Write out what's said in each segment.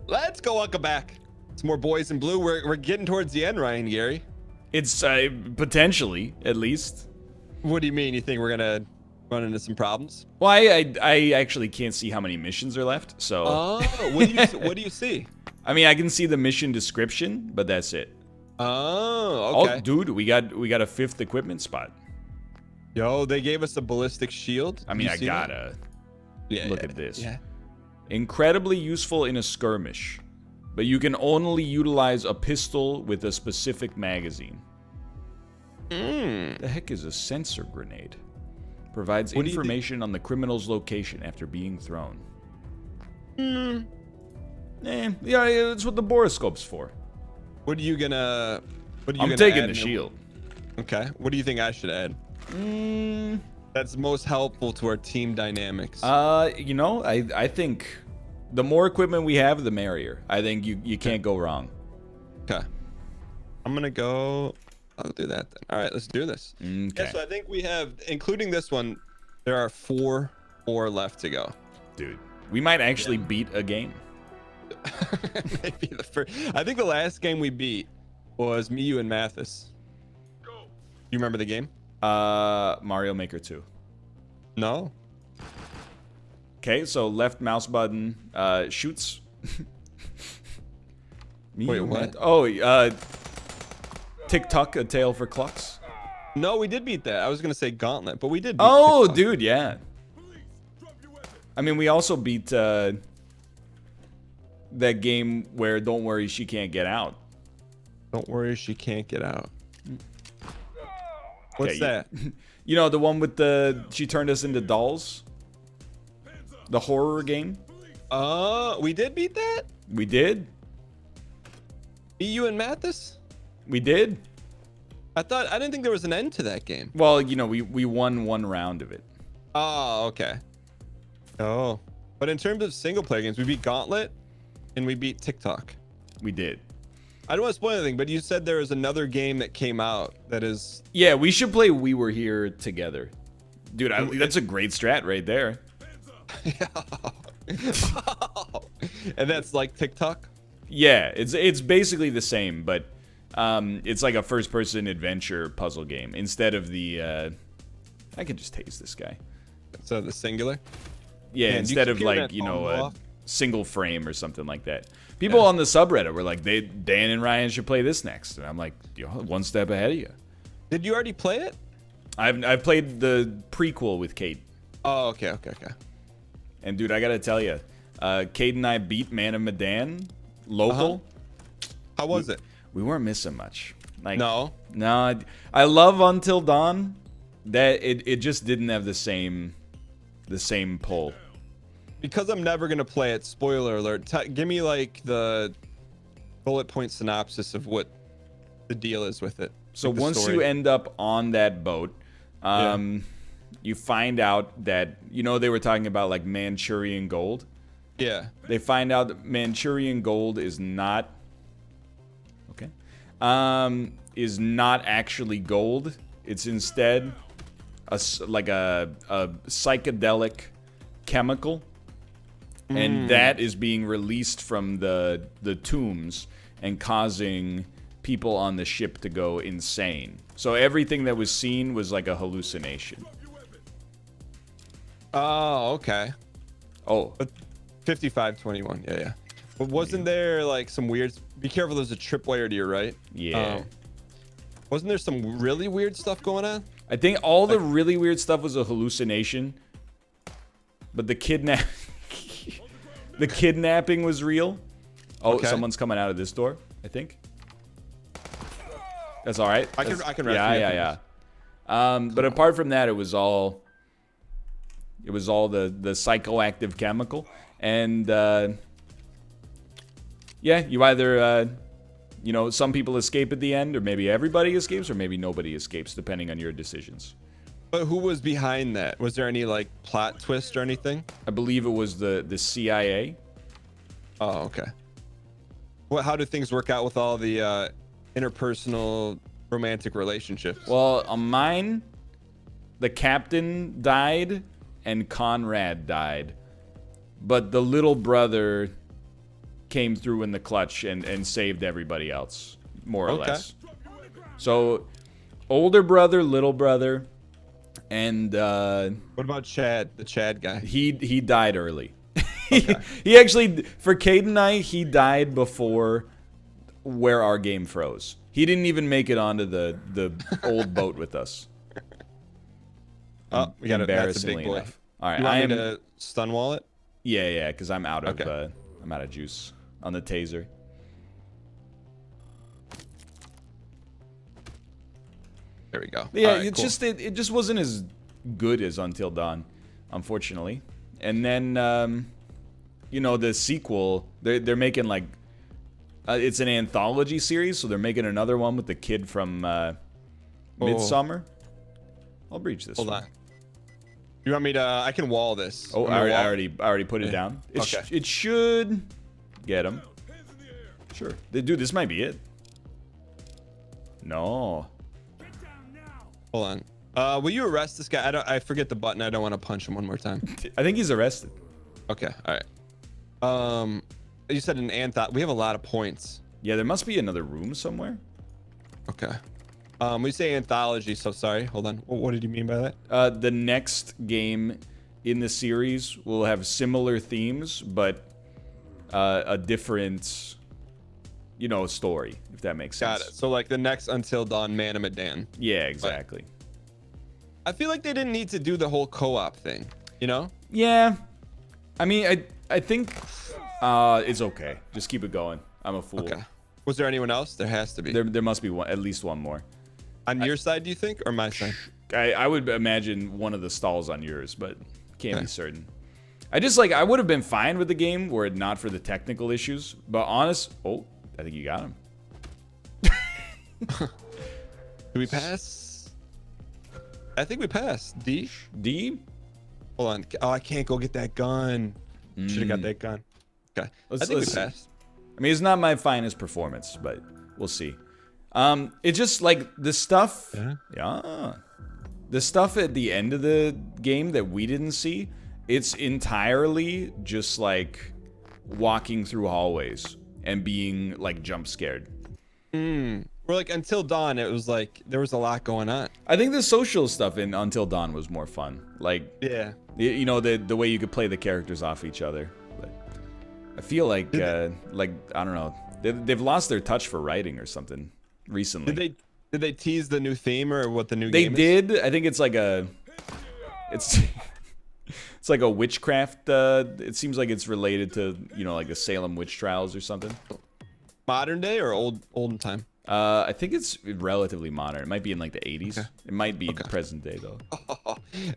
Let's go, welcome back. It's more boys in blue. We're getting towards the end, Ryan Gary. It's potentially, at least. What do you mean? You think we're gonna run into some problems? Well, I actually can't see how many missions are left, so. Oh, what do you see? I mean, I can see the mission description, but that's it. Oh, okay. Oh, dude, we got a 5th equipment spot. Yo, they gave us a ballistic shield. I mean, I gotta look at this. Yeah. Incredibly useful in a skirmish, but you can only utilize a pistol with a specific magazine. The heck is a sensor grenade? Provides information on the criminal's location after being thrown. Yeah, it's what the borescope's for. What are you gonna? I'm taking the shield. Okay. What do you think I should add? That's most helpful to our team dynamics. You know, I think the more equipment we have, the merrier. I think you can't go wrong. Okay. I'm gonna go. I'll do that then. All right, let's do this. Okay. Yeah, so I think we have, including this one, there are 4 more left to go. Dude, we might actually beat a game. Maybe the first. I think the last game we beat was me, you, and Mathis. You remember the game? Mario Maker 2. No. Okay, so left mouse button shoots. Wait, what? Oh, TikTok, A Tale for Clucks. No, we did beat that. I was gonna say Gauntlet, but we did beat Oh, TikTok. dude, yeah. I mean, we also beat that game where Don't Worry, She Can't Get Out. Don't worry, she can't get out. What's Okay, that? You know, the one with she turned us into dolls? The horror game? We did beat that? We did? Me, you, and Mathis? We did? I didn't think there was an end to that game. Well, you know, we won one round of it. Oh, okay. Oh. But in terms of single player games, we beat Gauntlet and we beat TikTok. We did. I don't want to spoil anything, but you said there was another game that came out that is... Yeah, we should play We Were Here together. Dude, that's a great strat right there. And that's like TikTok? Yeah, it's basically the same, but it's like a first-person adventure puzzle game instead of the. I could just taste this guy. So the singular? Yeah, Man, instead of like a single frame or something like that. People on the subreddit were like, Dan and Ryan should play this next, and I'm like, yo, one step ahead of you. Did you already play it? I've played the prequel with Kate. Oh, okay. And dude, I gotta tell you, Kate and I beat Man of Medan local. How was it? We weren't missing much. Like, No. I love Until Dawn. That it just didn't have the same pull. Because I'm never gonna play it, spoiler alert, give me like the bullet point synopsis of what the deal is with it. So like once you end up on that boat, you find out that, you know, they were talking about like Manchurian gold. Yeah. They find out that Manchurian gold is not is not actually gold. It's instead a psychedelic chemical. And that is being released from the tombs and causing people on the ship to go insane. So everything that was seen was like a hallucination. Oh, okay. Oh. But 5521, yeah. But wasn't there like some weird... Be careful, there's a tripwire to your right. Yeah. Wasn't there some really weird stuff going on? I think all the really weird stuff was a hallucination. But the kidnapping was real. Oh, okay. Someone's coming out of this door, I think. That's all right. I can Yeah. But apart from that, it was all the psychoactive chemical. And you either some people escape at the end, or maybe everybody escapes, or maybe nobody escapes, depending on your decisions. But who was behind that? Was there any like plot twist or anything? I believe it was the CIA. Oh, okay. How do things work out with all the interpersonal romantic relationships? Well, on mine, the captain died and Conrad died, but the little brother came through in the clutch and saved everybody else, more or less. So, older brother, little brother, and what about Chad, the Chad guy? He died early. Okay. He actually, for Cade and I, he died before where our game froze. He didn't even make it onto the old boat with us. Oh, we got that's a big boy. Enough. All right, you want me to stun wall it? Yeah, because I'm out of I'm out of juice on the taser. There we go. Yeah, right, it's just it just wasn't as good as Until Dawn, unfortunately. And then you know, the sequel, they're making like it's an anthology series, so they're making another one with the kid from Midsummer. I'll breach this. Hold on. You want me to? I can wall this. Oh, I already put it down. It should get him. Sure. Dude, this might be it. No. Hold on. Will you arrest this guy? I forget the button. I don't want to punch him one more time. I think he's arrested. Okay. All right. You said an we have a lot of points. Yeah, there must be another room somewhere. Okay. We say anthology, so sorry. Hold on. What did you mean by that? The next game in the series will have similar themes, but a different, you know, story, if that makes sense. Got it. So like the next Until Dawn, Man of Medan. Yeah, exactly. But I feel like they didn't need to do the whole co-op thing, you know? Yeah. I mean, I think it's okay. Just keep it going. I'm a fool. Okay. Was there anyone else? There has to be. There must be at least one more. On your side, do you think, or my side? I would imagine one of the stalls on yours, but can't be certain. I would have been fine with the game were it not for the technical issues. But oh, I think you got him. Do we pass? I think we passed. D? Hold on. Oh, I can't go get that gun. Should have got that gun. Okay. I think we passed. I mean, it's not my finest performance, but we'll see. It's just like the stuff. Yeah. The stuff at the end of the game that we didn't see, it's entirely just like walking through hallways and being like jump scared. We're like Until Dawn, it was like there was a lot going on. I think the social stuff in Until Dawn was more fun. Like, yeah, you know, the way you could play the characters off each other. But I feel like I don't know, they've lost their touch for writing or something recently. Did they tease the new theme or what the new game is? They did. I think it's like it's like a witchcraft. It seems like it's related to, you know, like the Salem witch trials or something. Modern day or olden time? I think it's relatively modern. It might be in like the 80s. Okay. It might be present day though.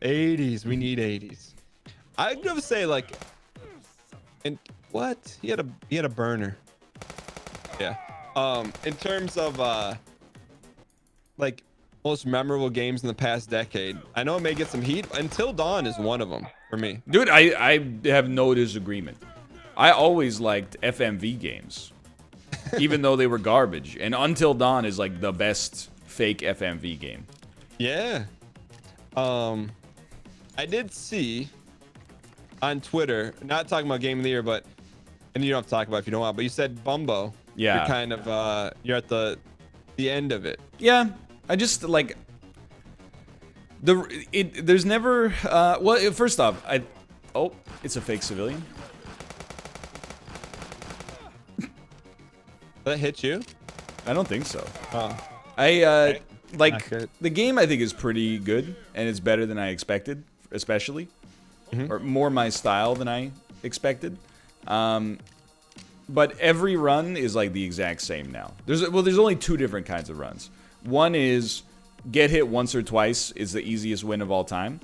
80s. We need 80s. I'd go say like, and what? He had a burner. Yeah. In terms of like most memorable games in the past decade, I know it may get some heat. Until Dawn is one of them for me. Dude, I have no disagreement. I always liked FMV games, even though they were garbage. And Until Dawn is like the best fake FMV game. Yeah. I did see on Twitter, not talking about Game of the Year, but, and you don't have to talk about it if you don't want, but you said Bumbo. Yeah. You're kind of, you're at the end of it. Yeah. I just like there's never well, first off, oh, it's a fake civilian. That hit you? I don't think so. Oh. Like the game I think is pretty good and it's better than I expected, especially or more my style than I expected. But every run is like the exact same now. There's only two different kinds of runs. One is get hit once or twice is the easiest win of all time.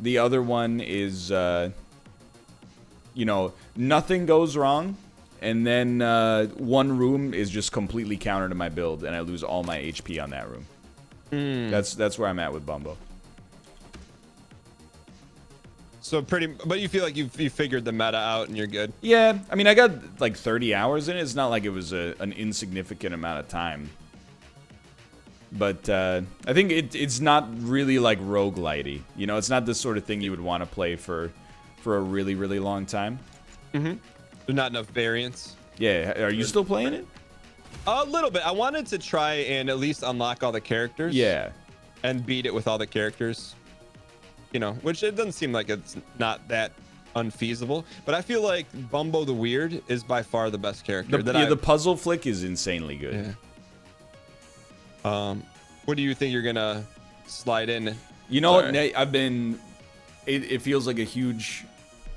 The other one is, you know, nothing goes wrong. And then one room is just completely counter to my build. And I lose all my HP on that room. That's where I'm at with Bumbo. So but you feel like you figured the meta out and you're good? Yeah. I mean, I got like 30 hours in it. It's not like it was an insignificant amount of time. But I think it's not really like roguelite-y. You know, it's not the sort of thing you would want to play for a really, really long time. There's not enough variance. Yeah, are you still playing it? A little bit. I wanted to try and at least unlock all the characters. Yeah. And beat it with all the characters. You know, which it doesn't seem like it's not that unfeasible. But I feel like Bumbo the Weird is by far the best character. The puzzle flick is insanely good. Yeah. What do you think you're gonna slide in? You know, I've been. It feels like a huge,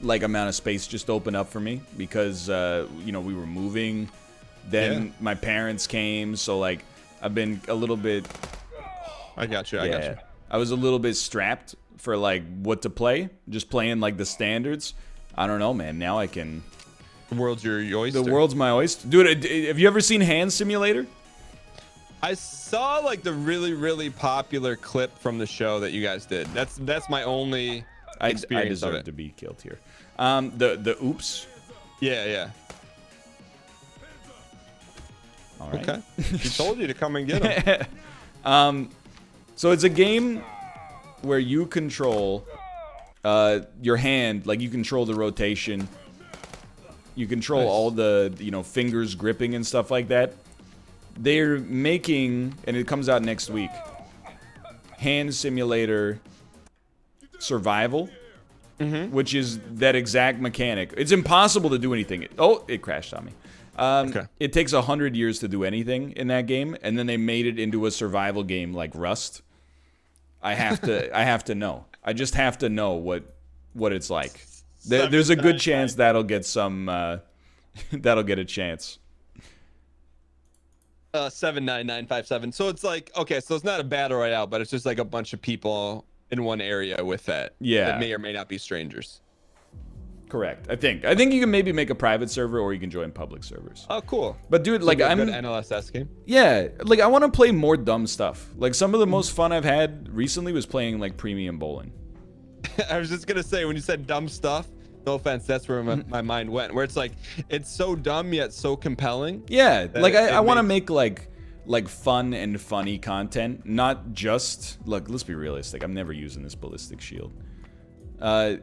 like, amount of space just opened up for me because you know, we were moving. Then my parents came, so like I've been a little bit. I got you. I got you. I was a little bit strapped for like what to play. Just playing like the standards. I don't know, man. Now I can. The world's your oyster. The world's my oyster, dude. Have you ever seen Hand Simulator? I saw like the really popular clip from the show that you guys did. That's my only experience. I deserve to be killed here. The oops. Yeah. All right. Okay. She told you to come and get him. So it's a game where you control your hand, like you control the rotation, you control all the fingers gripping and stuff like that. They're making, and it comes out next week, Hand Simulator Survival, which is that exact mechanic. It's impossible to do anything. It crashed on me. It takes 100 years to do anything in that game, and then they made it into a survival game like Rust. I have to know. I just have to know what it's like. There's a good chance that'll get some. That'll get a chance. 79957. So it's like, okay, so it's not a battle royale, but it's just like a bunch of people in one area with that. Yeah. That may or may not be strangers. Correct. I think you can maybe make a private server or you can join public servers. Oh, cool. But dude, like I'm good NLSS game. Yeah, like I want to play more dumb stuff. Like some of the most fun I've had recently was playing like premium bowling. I was just gonna say when you said dumb stuff. No offense, that's where my mind went. Where it's like it's so dumb yet so compelling. Yeah, like I want to make like fun and funny content, not just look. Let's be realistic. I'm never using this ballistic shield.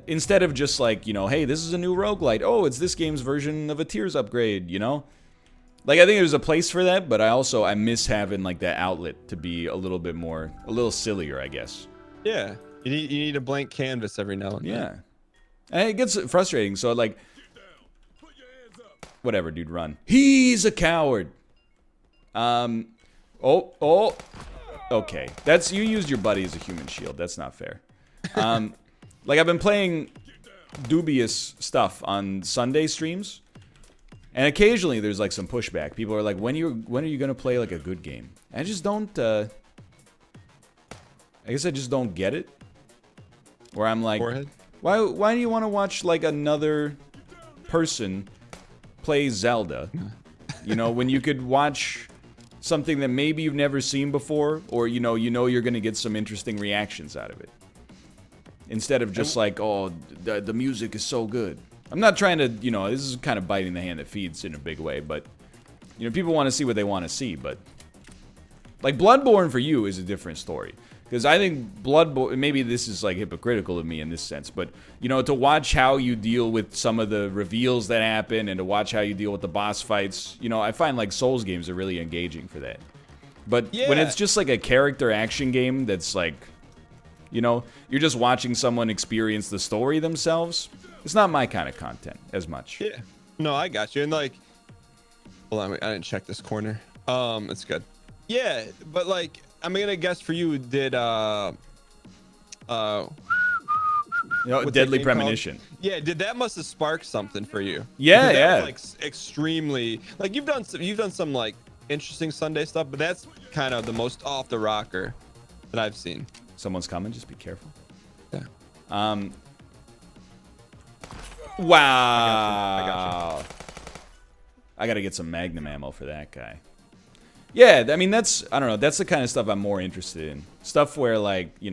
Instead of just like, hey, this is a new roguelite. Oh, it's this game's version of a Tears upgrade, Like, I think there's a place for that, but I miss having, like, that outlet to be a little sillier, I guess. Yeah. You need a blank canvas every now and then. Yeah. And it gets frustrating, so, like, whatever, dude, run. He's a coward. Okay. You used your buddy as a human shield. That's not fair. Like, I've been playing dubious stuff on Sunday streams, and occasionally there's, like, some pushback. People are like, when are you gonna play, like, a good game? And I just don't, I guess I just don't get it. Where I'm like, why do you want to watch, like, another person play Zelda? When you could watch something that maybe you've never seen before, or, you're gonna get some interesting reactions out of it. Instead of just like, oh, the music is so good. I'm not trying to, this is kind of biting the hand that feeds in a big way, but, people want to see what they want to see, but, like, Bloodborne for you is a different story. Because I think Bloodborne, maybe this is, like, hypocritical of me in this sense, but, to watch how you deal with some of the reveals that happen and to watch how you deal with the boss fights, I find, like, Souls games are really engaging for that. But when it's just, like, a character action game that's, like, you're just watching someone experience the story themselves. It's not my kind of content as much. Yeah. No, I got you. And like, hold on, I didn't check this corner. It's good. Yeah, but like, I'm gonna guess for you, did Deadly Premonition. Yeah, that must have sparked something for you? Yeah, that was, like, extremely. Like you've done some like interesting Sunday stuff, but that's kind of the most off the rocker that I've seen. Someone's coming. Just be careful. Yeah. Wow. I got you. I gotta get some Magnum ammo for that guy. Yeah, I mean, I don't know. That's the kind of stuff I'm more interested in. Stuff where, like, I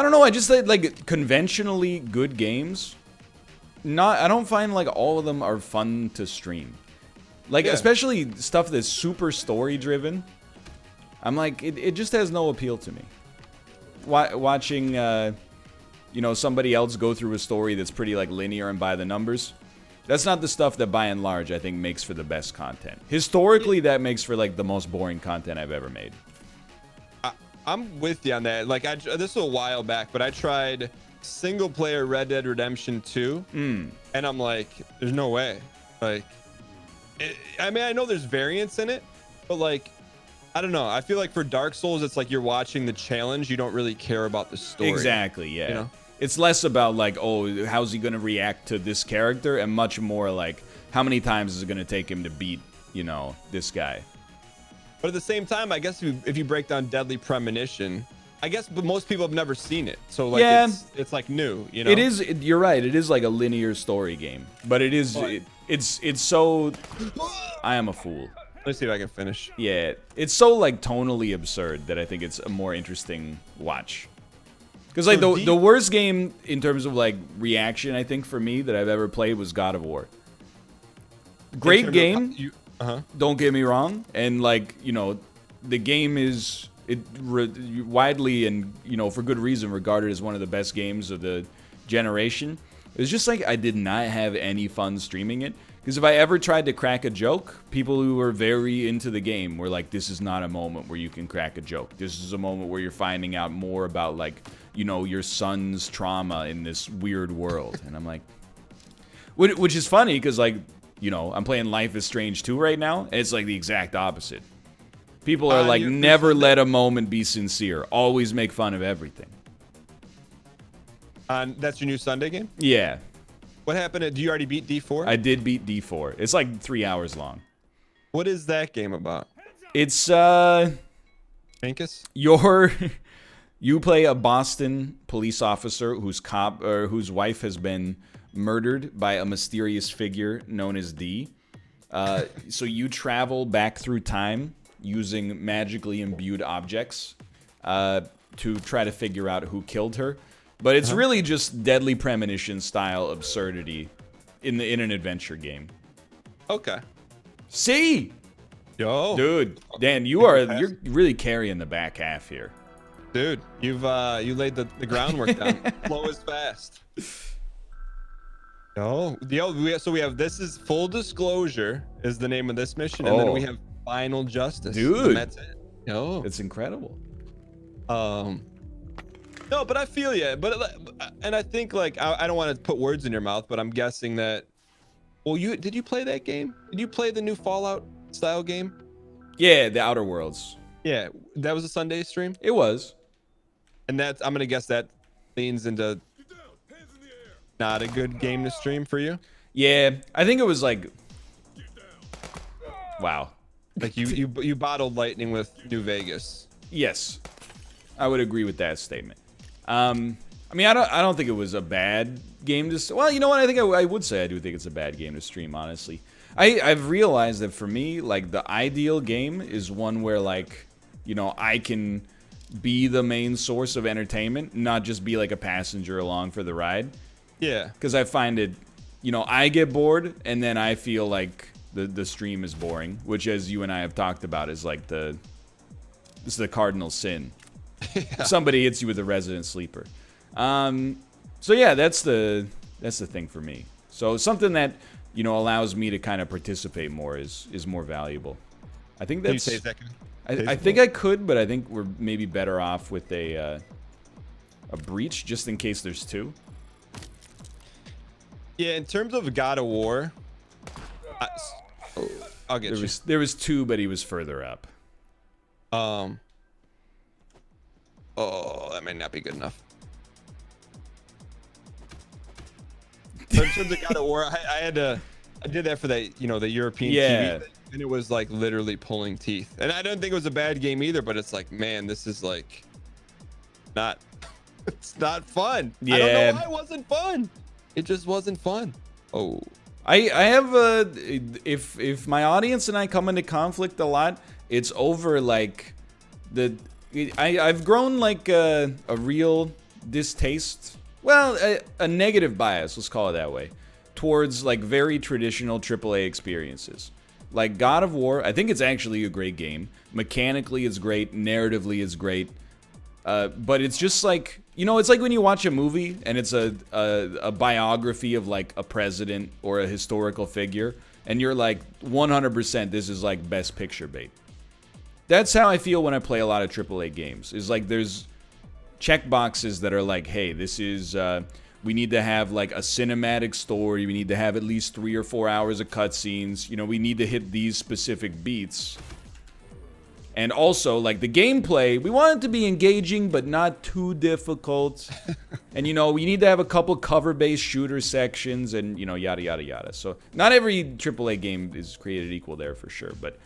don't know. I just like conventionally good games. I don't find like all of them are fun to stream. Like, especially stuff that's super story driven. I'm like, it just has no appeal to me. Watching, somebody else go through a story that's pretty, like, linear and by the numbers. That's not the stuff that, by and large, I think makes for the best content. Historically, that makes for like the most boring content I've ever made. I'm with you on that. Like, this was a while back, but I tried single player Red Dead Redemption 2, and I'm like, there's no way. Like, I mean, I know there's variance in it, but like, I don't know. I feel like for Dark Souls, it's like you're watching the challenge. You don't really care about the story. Exactly, yeah. You know? It's less about like, oh, how's he going to react to this character, and much more like, how many times is it going to take him to beat, you know, this guy? But at the same time, I guess if you break down Deadly Premonition, I guess, but most people have never seen it, so like it's like new, you know. It is. You're right. It is like a linear story game, but it is. It's so. I am a fool. Let's see if I can finish. Yeah, it's so like tonally absurd that I think it's a more interesting watch. Because like the worst game in terms of like reaction, I think for me that I've ever played was God of War. Great game. Don't get me wrong, and like, you know, the game is widely and, you know, for good reason regarded as one of the best games of the generation. It's just like I did not have any fun streaming it, because if I ever tried to crack a joke, people who were very into the game were like, this is not a moment where you can crack a joke. This is a moment where you're finding out more about, like, you know, your son's trauma in this weird world. And I'm like, which is funny because, like, you know, I'm playing Life is Strange 2 right now, and it's like the exact opposite. People are like, never let a moment be sincere. Always make fun of everything. That's your new Sunday game? Yeah. What happened? Do you already beat D4? I did beat D4. It's like 3 hours long. What is that game about? It's, Minkus? You play a Boston police officer whose wife has been murdered by a mysterious figure known as D. So you travel back through time using magically imbued objects to try to figure out who killed her. But it's really just Deadly Premonition style absurdity in an adventure game. Okay. See? Yo. Dude, Dan, you're really carrying the back half here. Dude, you laid the groundwork down. Flow is fast. So we have, this is Full Disclosure is the name of this mission, and then we have Final Justice. Dude, and that's it. It's incredible. No, but I feel you. And I think, like, I don't want to put words in your mouth, but I'm guessing that. Well, did you play that game? Did you play the new Fallout style game? Yeah, the Outer Worlds. Yeah, that was a Sunday stream. It was. And I'm gonna guess that leans into not a good game to stream for you. Yeah, I think it was like, wow. Like you bottled lightning with New Vegas. Yes, I would agree with that statement. I mean, I don't think it was a bad game to. Well, you know what? I think I would say I do think it's a bad game to stream. Honestly, I've realized that for me, like, the ideal game is one where, like, you know, I can be the main source of entertainment, not just be like a passenger along for the ride. Yeah. Because I find it, you know, I get bored, and then I feel like the stream is boring, which, as you and I have talked about, is like this is the cardinal sin. Yeah. Somebody hits you with a resident sleeper. So yeah, that's the thing for me. So something that, you know, allows me to kind of participate more is more valuable. I think that's. Can you say that? I think I could, but I think we're maybe better off with a breach, just in case there's two. Yeah, in terms of God of War, I'll get you. There was two, but he was further up. Oh, that may not be good enough. But in terms of God of War, I did that for that, you know, the European TV thing, and it was like literally pulling teeth. And I don't think it was a bad game either, but it's like, man, this is like it's not fun. Yeah. I don't know why it wasn't fun. It just wasn't fun. Oh. I have if my audience and I come into conflict a lot, it's over like I've grown like a real distaste, well, a negative bias, let's call it that way, towards like very traditional AAA experiences. Like God of War, I think it's actually a great game. Mechanically, it's great. Narratively, it's great. But it's just like, You know, it's like when you watch a movie and it's a biography of like a president or a historical figure, and you're like 100% this is like best picture bait. That's how I feel when I play a lot of AAA games. Is like there's check boxes that are like, hey, this is we need to have like a cinematic story. We need to have at least 3 or 4 hours of cutscenes. You know, we need to hit these specific beats. And also, like, the gameplay, we want it to be engaging, but not too difficult. And, you know, we need to have a couple cover-based shooter sections and, you know, yada, yada, yada. So, not every AAA game is created equal there for sure. But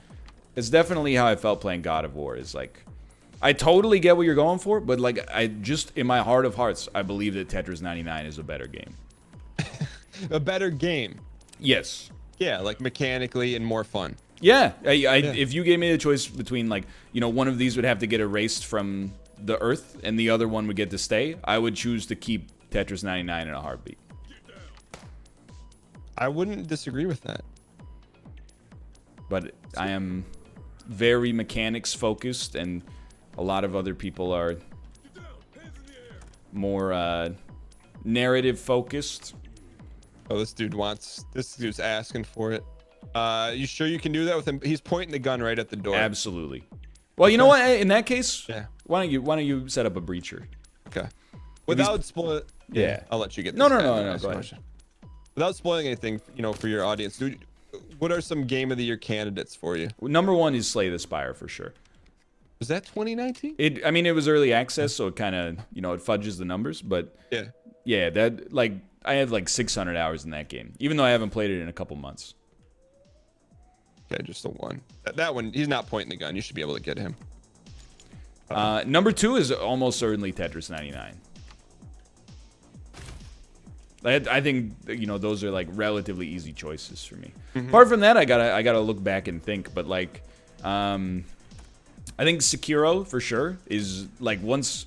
it's definitely how I felt playing God of War. Is like, I totally get what you're going for, but, like, I just, in my heart of hearts, I believe that Tetris 99 is a better game. A better game? Yes. Yeah, like, mechanically and more fun. Yeah, if you gave me the choice between, like, you know, one of these would have to get erased from the earth and the other one would get to stay, I would choose to keep Tetris 99 in a heartbeat. I wouldn't disagree with that. But I am very mechanics focused, and a lot of other people are more narrative focused. Oh, this dude's asking for it. You sure you can do that with him? He's pointing the gun right at the door. Absolutely. Well, you know what? In that case, yeah. Why don't you set up a breacher? Okay. Without spoiling. Yeah. I'll let you get. No. Go ahead. Without spoiling anything, you know, for your audience, dude, what are some Game of the Year candidates for you? Number 1 is Slay the Spire for sure. Was that 2019? I mean, it was early access, so it kind of, you know, it fudges the numbers, but yeah, that, like, I have like 600 hours in that game, even though I haven't played it in a couple months. Okay, just the one. That one, he's not pointing the gun. You should be able to get him. Number 2 is almost certainly Tetris 99. I think, you know, those are like relatively easy choices for me. Apart from that, I gotta look back and think, but like, I think Sekiro for sure is like, once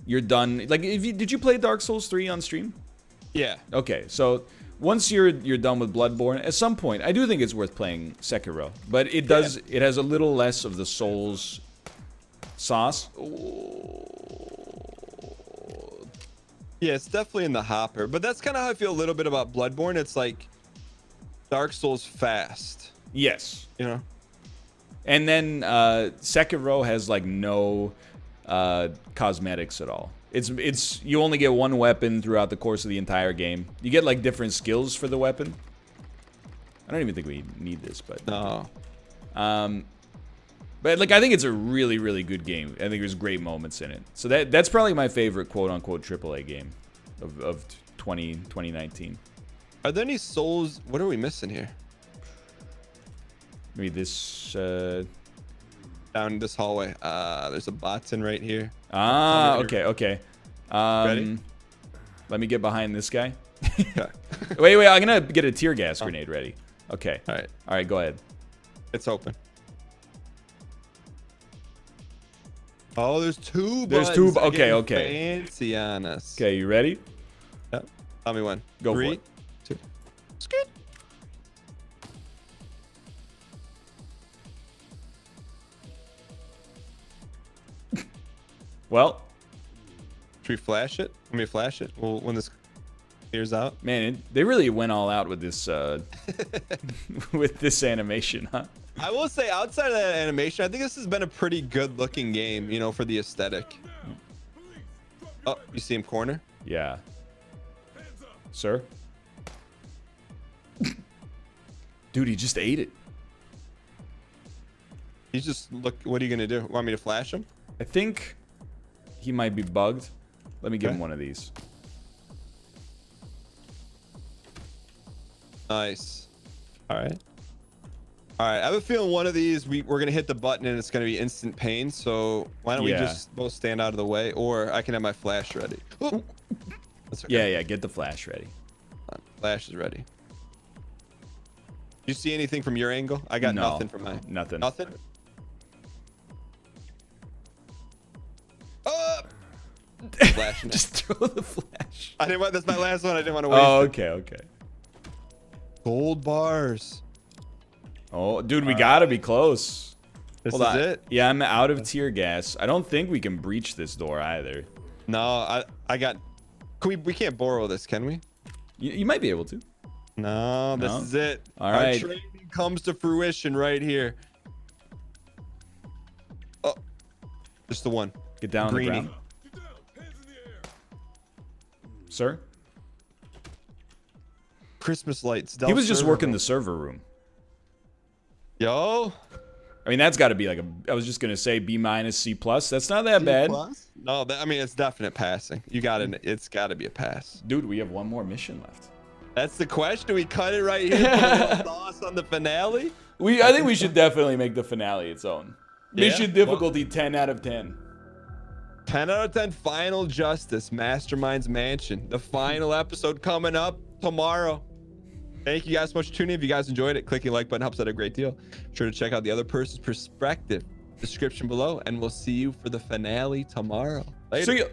you're done, like, did you play Dark Souls 3 on stream? Yeah. Okay, so once you're done with Bloodborne, at some point, I do think it's worth playing Sekiro, but it has a little less of the Souls sauce. Yeah, it's definitely in the hopper, but that's kind of how I feel a little bit about Bloodborne. It's like Dark Souls fast. Yes. You know? And then Sekiro has like no cosmetics at all. It's you only get one weapon throughout the course of the entire game. You get like different skills for the weapon. I don't even think we need this, but no. But like, I think it's a really, really good game. I think there's great moments in it. So that's probably my favorite quote unquote AAA game of 2019. Are there any Souls? What are we missing here? Maybe this down this hallway. There's a button right here. Okay. Ready? Let me get behind this guy. Okay. wait, I'm gonna get a tear gas grenade ready. Okay. All right, go ahead. It's open. Oh, there's two. There's two. Okay. Fancy on us. Okay, you ready? Yep. Tell me when. Go 3, for it. 2. Scoot. Well, should we flash it? Let me flash it. Well, when this clears out. Man, they really went all out with this with this animation, huh? I will say, outside of that animation, I think this has been a pretty good-looking game, you know, for the aesthetic. Oh, you see him corner? Yeah. Sir? Dude, he just ate it. He's just, look, what are you going to do? Want me to flash him? I think he might be bugged. Let me give him one of these. Nice. All right. All right, I have a feeling one of these, we're going to hit the button and it's going to be instant pain. So why don't we just both stand out of the way? Or I can have my flash ready. Oh. That's okay. Yeah, get the flash ready. Flash is ready. You see anything from your angle? I got nothing from mine. Nothing. Nothing? Flashing Just throw the flash. I didn't want, that's my last one. I didn't want to waste it. Okay. Gold bars. Oh, dude, we gotta be close. This is it? Yeah, I'm out of tear gas. I don't think we can breach this door either. No, I got. We can't borrow this, can we? You might be able to. No, this No? is it. All Our right. training comes to fruition right here. Oh, just the one. Get down on the Greenie. ground. Sir? Christmas lights. He was just working room. the server room. Yo. I mean, that's got to be like I was just going to say B-, C+. That's not that bad. No, I mean, it's definite passing. It's got to be a pass. Dude, we have one more mission left. That's the question. Do we cut it right here? Put a little sauce on the finale? I think we should definitely make the finale its own. Yeah? Mission difficulty 10 out of 10. 10 out of 10, Final Justice, Mastermind's Mansion. The final episode coming up tomorrow. Thank you guys so much for tuning in. If you guys enjoyed it, clicking the like button helps out a great deal. Be sure to check out the other person's perspective description below, and we'll see you for the finale tomorrow. Later. See ya.